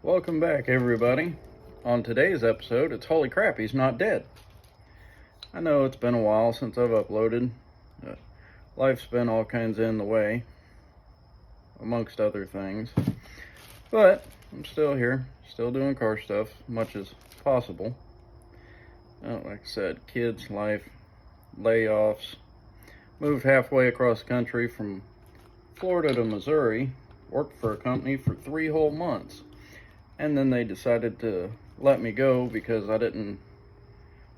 Welcome back, everybody. On today's episode, it's holy crap, he's not dead. I know it's been a while since I've uploaded. Life's been all kinds in the way, amongst other things. But I'm still here, still doing car stuff, much as possible. Like I said, kids, life, layoffs. Moved halfway across the country from Florida to Missouri. Worked for a company for 3 whole months. And then they decided to let me go because I didn't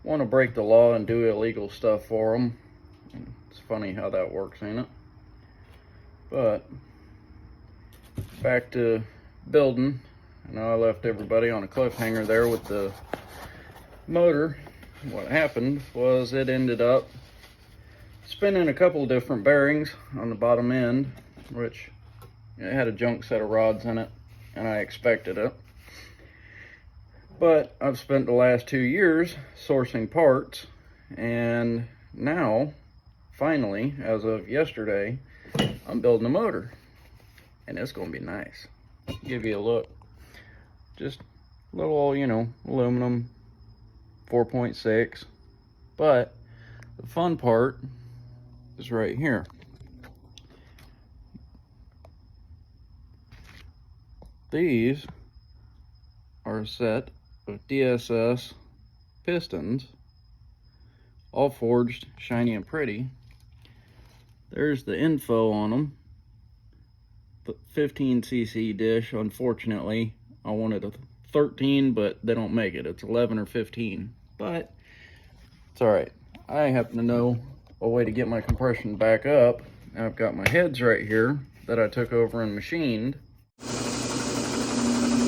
want to break the law and do illegal stuff for them. And it's funny how that works, ain't it? But back to building. I know I left everybody on a cliffhanger there with the motor. What happened was it ended up spinning a couple different bearings on the bottom end, which it had a junk set of rods in it, and I expected it. But I've spent the last 2 years sourcing parts, and now, finally, as of yesterday, I'm building a motor. And it's going to be nice. Give you a look. Just a little, aluminum 4.6. But the fun part is right here. These are a set of DSS pistons, all forged, shiny and pretty. There's the info on them. The 15cc dish. Unfortunately, I wanted a 13, but they don't make it. It's 11 or 15, but it's all right. I happen to know a way to get my compression back up. I've got my heads right here that I took over and machined.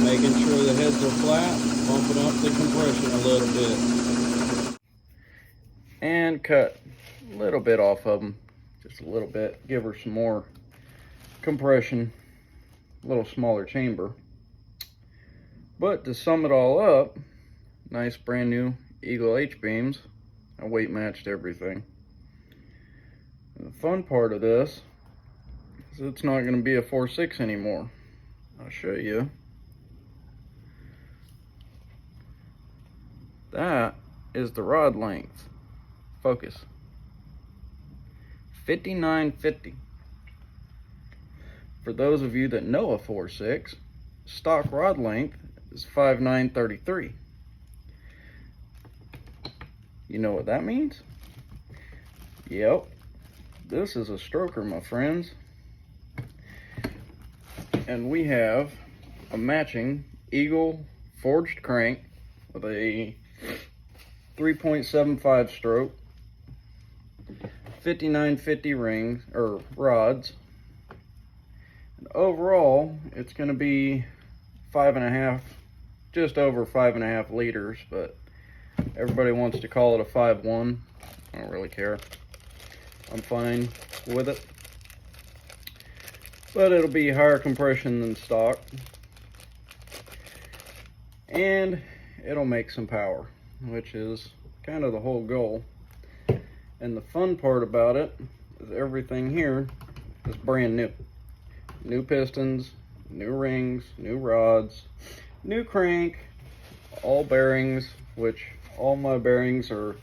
Making sure the heads are flat, bumping up the compression a little bit. And cut a little bit off of them, just a little bit. Give her some more compression, a little smaller chamber. But to sum it all up, nice brand new Eagle H-beams. I weight matched everything. And the fun part of this is it's not going to be a 4.6 anymore. I'll show you. That is the rod length. Focus. 5950. For those of you that know a 4.6, stock rod length is 5933. You know what that means? Yep. This is a stroker, my friends. And we have a matching Eagle forged crank with a 3.75 stroke, 5950 rings or rods. And overall, it's going to be 5.5, just over 5.5 liters, but everybody wants to call it a 5.1. I don't really care. I'm fine with it. But it'll be higher compression than stock. And it'll make some power, which is kind of the whole goal. And the fun part about it is everything here is brand new. New pistons, new rings, new rods, new crank, all bearings, which all my bearings are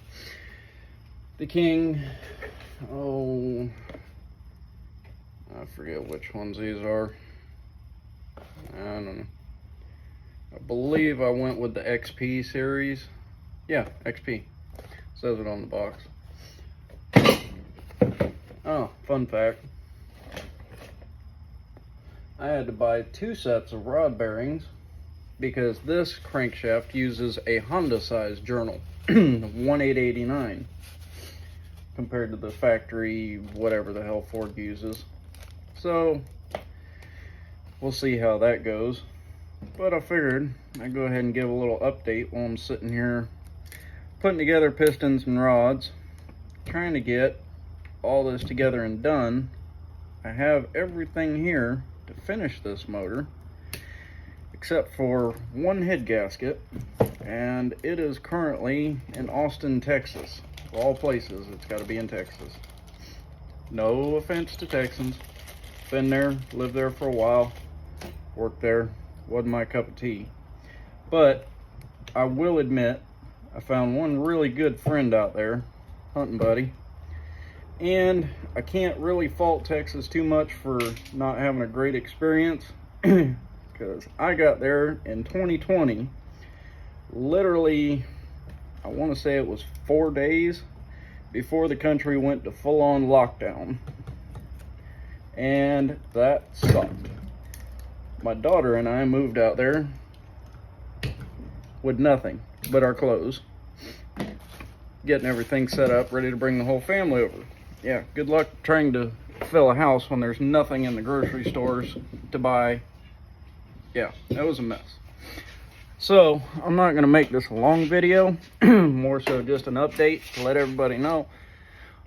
the King. Oh, I forget which ones these are. I don't know. I believe I went with the XP series. Yeah, XP. Says it on the box. Oh, fun fact. I had to buy 2 sets of rod bearings because this crankshaft uses a Honda size journal, 1889, compared to the factory, whatever the hell Ford uses. So, we'll see how that goes. But I figured I'd go ahead and give a little update while I'm sitting here putting together pistons and rods, trying to get all this together and done. I have everything here to finish this motor, except for one head gasket, and it is currently in Austin, Texas. Of all places, it's got to be in Texas. No offense to Texans. Been there, lived there for a while, worked there, wasn't my cup of tea. But I will admit, I found one really good friend out there, hunting buddy. And I can't really fault Texas too much for not having a great experience, because I got there in 2020, literally, I want to say it was 4 days before the country went to full-on lockdown. And that sucked. My daughter and I moved out there with nothing but our clothes, getting everything set up, ready to bring the whole family over. Yeah, good luck trying to fill a house when there's nothing in the grocery stores to buy. Yeah, that was a mess. So I'm not going to make this a long video, more so just an update to let everybody know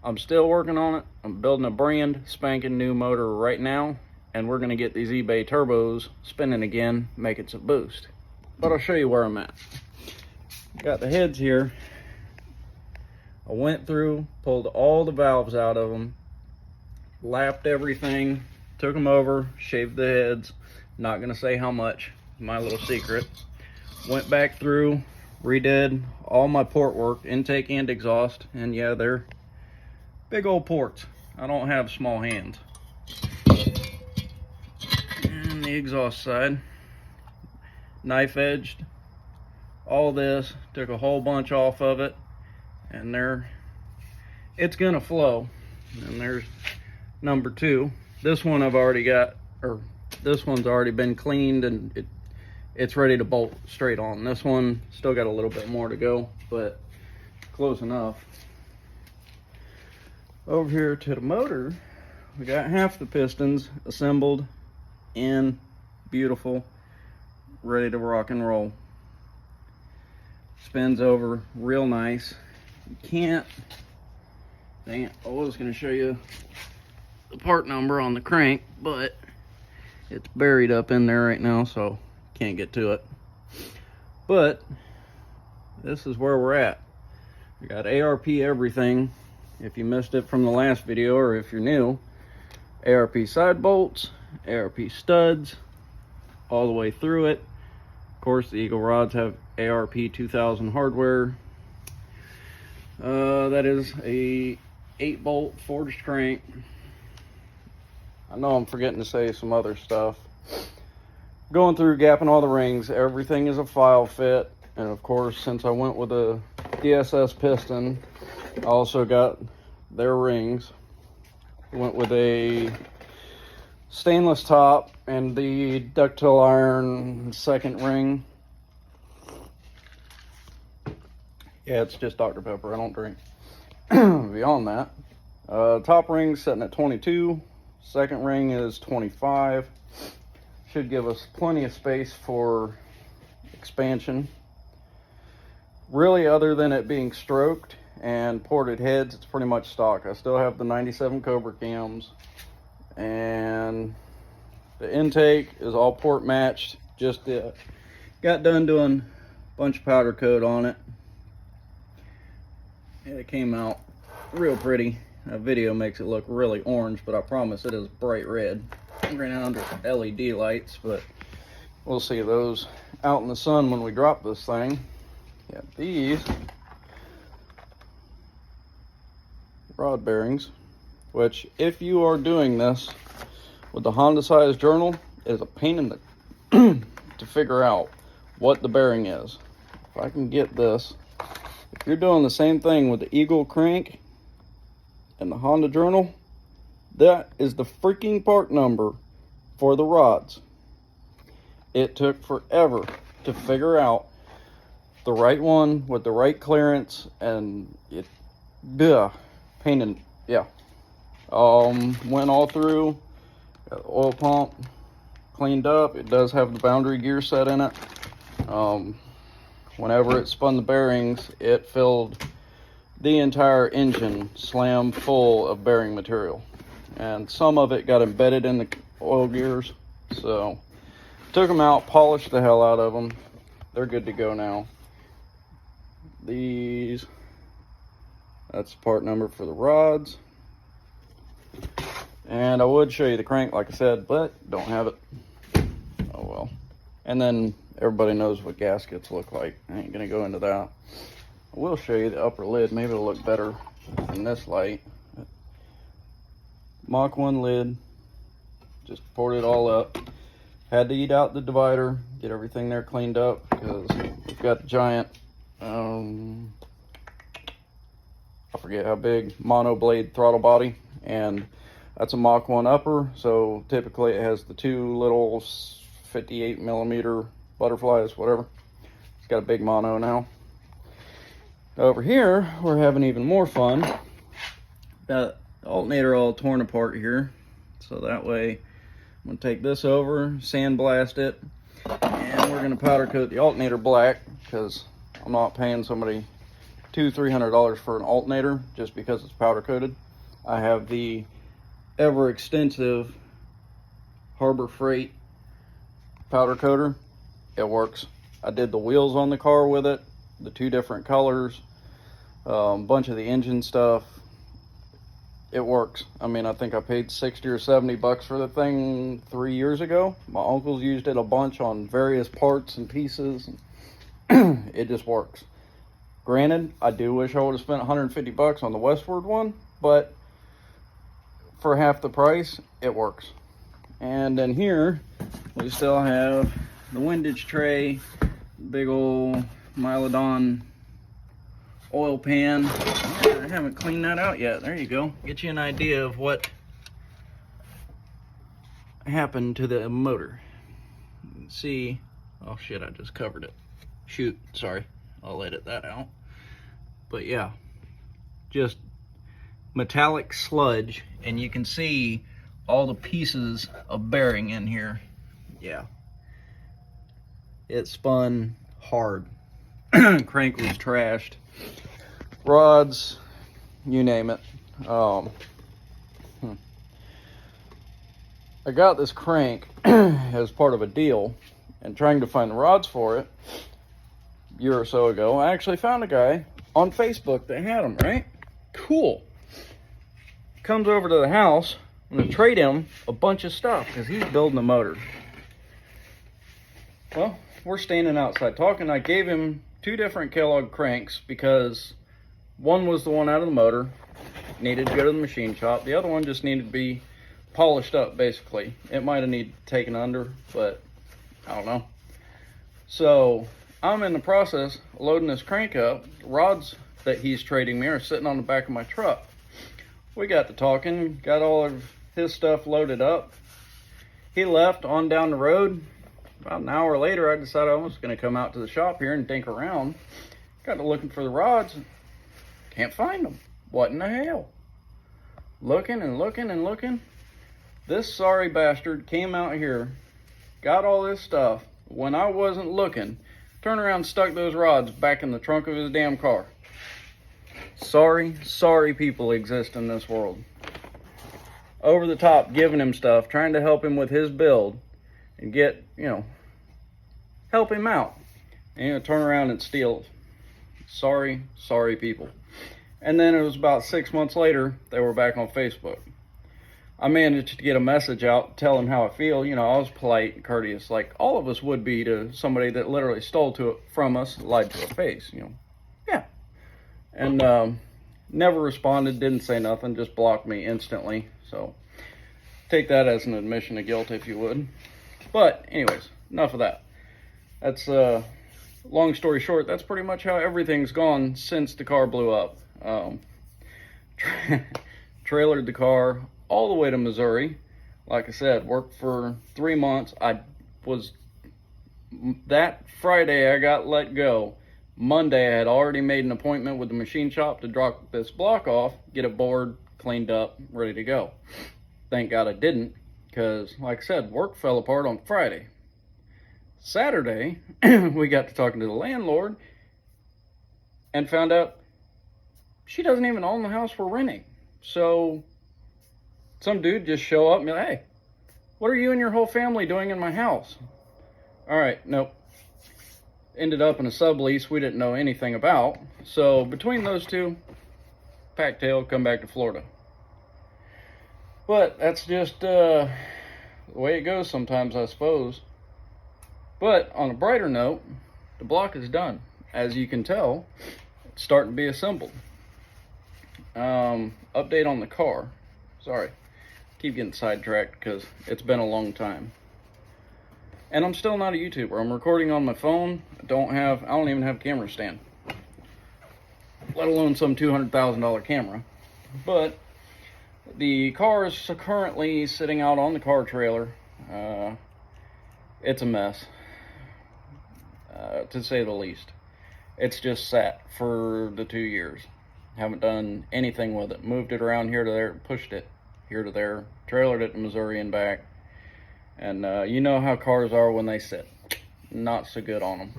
I'm still working on it. I'm building a brand spanking new motor right now, and we're going to get these eBay turbos spinning again, making some boost. But I'll show you where I'm at. Got the heads here. I went through, pulled all the valves out of them, lapped everything, took them over, shaved the heads. Not going to say how much, my little secret. Went back through, redid all my port work, intake and exhaust, and yeah, they're big old ports. I don't have small hands. And the exhaust side, knife edged all this, took a whole bunch off of it, and it's gonna flow. And there's number 2. This one I've already got, or this one's already been cleaned, and it's ready to bolt straight on. This one still got a little bit more to go, but close enough. Over here to the motor, we got half the pistons assembled in, beautiful, ready to rock and roll. Spins over real nice. You can't, dang it, I was gonna show you the part number on the crank, but it's buried up in there right now, so can't get to it. But this is where we're at. We got ARP everything. If you missed it from the last video, or if you're new, ARP side bolts, ARP studs, all the way through it. Of course, the Eagle rods have ARP 2000 hardware. That is a 8-bolt forged crank. I know I'm forgetting to say some other stuff. Going through, gapping all the rings, everything is a file fit. And of course, since I went with a DSS piston, I also got their rings. Went with a stainless top and the ductile iron second ring. Yeah, it's just Dr. Pepper, I don't drink. Beyond that, top ring setting at 22, second ring is 25. Should give us plenty of space for expansion. Really, other than it being stroked and ported heads, it's pretty much stock. I still have the 97 Cobra cams, and the intake is all port matched. Just got done doing a bunch of powder coat on it. And it came out real pretty. That video makes it look really orange, but I promise it is bright red. I ran out under LED lights, but we'll see those out in the sun when we drop this thing. Yeah, these rod bearings, which if you are doing this with the Honda size journal, is a pain in the to figure out what the bearing is. If I can get this, if you're doing the same thing with the Eagle crank and the Honda journal, that is the freaking part number for the rods. It took forever to figure out the right one with the right clearance, and it, pain in, yeah. Went all through, got the oil pump cleaned up. It does have the boundary gear set in it. Whenever it spun the bearings, it filled the entire engine slam full of bearing material, and some of it got embedded in the oil gears. So took them out, polished the hell out of them. They're good to go now. These, that's the part number for the rods. And I would show you the crank, like I said, but don't have it. Oh well. And then everybody knows what gaskets look like. I ain't gonna go into that. I will show you the upper lid. Maybe it'll look better in this light. Mach 1 lid. Just poured it all up. Had to eat out the divider, get everything there cleaned up, because we've got a giant, I forget how big, mono blade throttle body, and that's a Mach 1 upper, so typically it has the two little 58 millimeter butterflies, whatever. It's got a big mono now. Over here, we're having even more fun. Got the alternator all torn apart here, so that way I'm gonna take this over, sandblast it, and we're gonna powder coat the alternator black, because I'm not paying somebody $200-300 for an alternator just because it's powder coated. I have the ever extensive Harbor Freight powder coater. It works. I did the wheels on the car with it, the two different colors, a bunch of the engine stuff. It works. I mean, I think I paid 60 or 70 bucks for the thing 3 years ago. My uncles used it a bunch on various parts and pieces. It just works. Granted, I do wish I would have spent 150 bucks on the Westward one, but for half the price, it works. And then here, we still have the windage tray, big old Mylodon oil pan. I haven't cleaned that out yet. There you go. Get you an idea of what happened to the motor. You can see, oh shit, I just covered it. Shoot, sorry. I'll edit that out. But yeah, just metallic sludge, and you can see all the pieces of bearing in here. Yeah. It spun hard. Crank was trashed. Rods, you name it. I got this crank as part of a deal, and trying to find the rods for it a year or so ago, I actually found a guy on Facebook that had them, right? Cool. Comes over to the house. I'm going to trade him a bunch of stuff because he's building a motor. Well, we're standing outside talking. I gave him 2 different Kellogg cranks because one was the one out of the motor, needed to go to the machine shop. The other one just needed to be polished up, basically. It might have needed taken under, but I don't know. So I'm in the process of loading this crank up. The rods that he's trading me are sitting on the back of my truck. We got to talking, got all of his stuff loaded up. He left on down the road. About an hour later, I decided I was going to come out to the shop here and dink around. Got to looking for the rods. Can't find them. What in the hell? Looking and looking and looking. This sorry bastard came out here, got all this stuff when I wasn't looking, turned around and stuck those rods back in the trunk of his damn car. Sorry people exist in this world. Over the top, giving him stuff, trying to help him with his build and get, help him out. And turn around and steal. Sorry people. And then it was about 6 months later, they were back on Facebook. I managed to get a message out, tell him how I feel. I was polite and courteous, like all of us would be to somebody that literally stole from us, lied to our face, Yeah. And never responded, didn't say nothing, just blocked me instantly. So take that as an admission of guilt if you would. But anyways, enough of that. That's long story short, that's pretty much how everything's gone since the car blew up. Trailered the car all the way to Missouri. Like I said, worked for 3 months. That Friday I got let go. Monday I had already made an appointment with the machine shop to drop this block off, get it bored, cleaned up, ready to go. Thank God I didn't, because like I said, work fell apart on Friday. Saturday, we got to talking to the landlord and found out she doesn't even own the house we're renting. So some dude just show up and be like, hey, what are you and your whole family doing in my house? All right, nope. Ended up in a sublease we didn't know anything about. So between those two, pack tail, come back to Florida. But that's just the way it goes sometimes, I suppose. But on a brighter note, the block is done. As you can tell, it's starting to be assembled. Update on the car. Sorry, keep getting sidetracked because it's been a long time. And I'm still not a YouTuber. I'm recording on my phone. I don't even have a camera stand, let alone some $200,000 camera. But the car is currently sitting out on the car trailer. It's a mess, to say the least. It's just sat for the 2 years. Haven't done anything with it. Moved it around here to there, pushed it here to there, trailered it to Missouri and back. And you know how cars are when they sit. Not so good on them.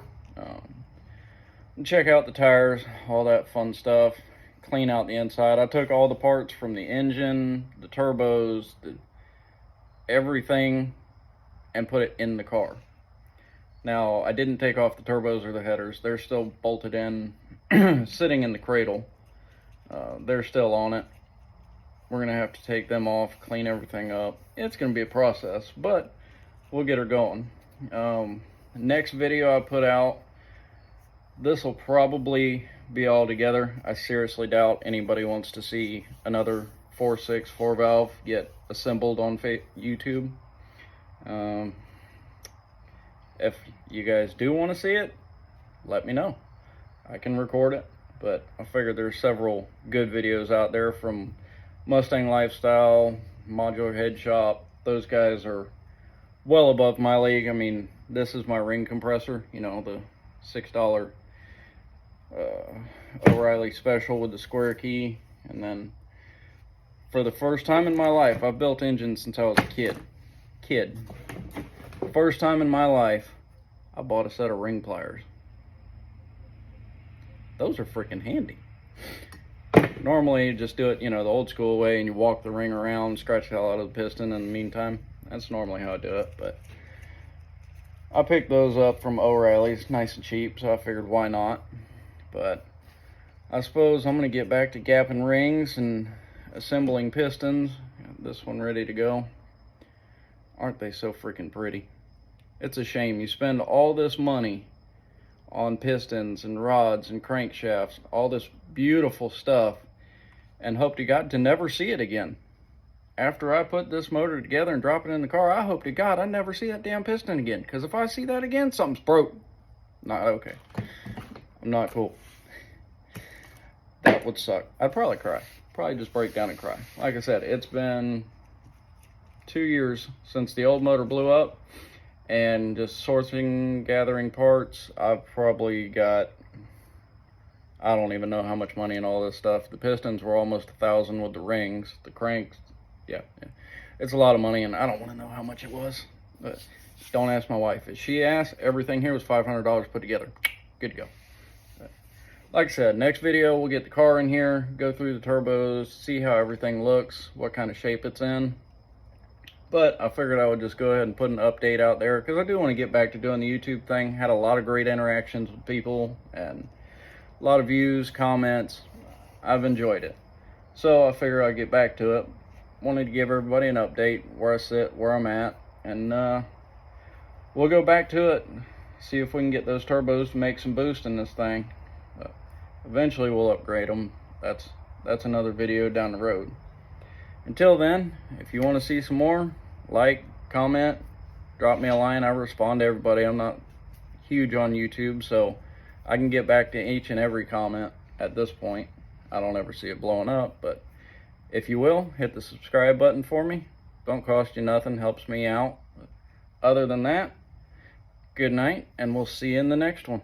Check out the tires, all that fun stuff. Clean out the inside. I took all the parts from the engine, the turbos, everything, and put it in the car. Now, I didn't take off the turbos or the headers. They're still bolted in, sitting in the cradle. They're still on it. We're going to have to take them off, clean everything up. It's going to be a process, but we'll get her going. Next video I put out, this will probably be all together. I seriously doubt anybody wants to see another 4.6 4-valve get assembled on YouTube. If you guys do want to see it, let me know. I can record it, but I figured there's several good videos out there from Mustang Lifestyle, Modular Head Shop. Those guys are well above my league. I mean, this is my ring compressor, you know, the $6 O'Reilly special with the square key. And then for the first time in my life, I've built engines since I was a kid. First time in my life, I bought a set of ring pliers. Those are freaking handy. Normally, you just do it, you know, the old school way, and you walk the ring around, scratch the hell out of the piston in the meantime. That's normally how I do it, but I picked those up from O'Reilly's, nice and cheap, so I figured why not. But I suppose I'm going to get back to gapping rings and assembling pistons. Got this one ready to go. Aren't they so freaking pretty? It's a shame you spend all this money on pistons and rods and crankshafts, all this beautiful stuff, and hope to God to never see it again. After I put this motor together and drop it in the car, I hope to God I never see that damn piston again, because if I see that again, something's broke. Not okay. I'm not cool. That would suck. I'd probably cry. Probably just break down and cry. Like I said, it's been 2 years since the old motor blew up, and just sourcing, gathering parts, I've probably got, I don't even know how much money in all this stuff. The pistons were almost $1,000 with the rings, the cranks, yeah. It's a lot of money, and I don't want to know how much it was, but don't ask my wife. If she asks, everything here was $500 put together. Good to go. But like I said, next video we'll get the car in here, go through the turbos, see how everything looks, what kind of shape it's in. But I figured I would just go ahead and put an update out there, because I do want to get back to doing the YouTube thing. Had a lot of great interactions with people and a lot of views, comments. I've enjoyed it. So I figured I'd get back to it. Wanted to give everybody an update, where I sit, where I'm at. And we'll go back to it, see if we can get those turbos to make some boost in this thing. Eventually we'll upgrade them. That's another video down the road. Until then, if you want to see some more, like, comment, drop me a line. I respond to everybody. I'm not huge on YouTube, so I can get back to each and every comment at this point. I don't ever see it blowing up, but if you will, hit the subscribe button for me. Don't cost you nothing, helps me out. Other than that, good night, and we'll see you in the next one.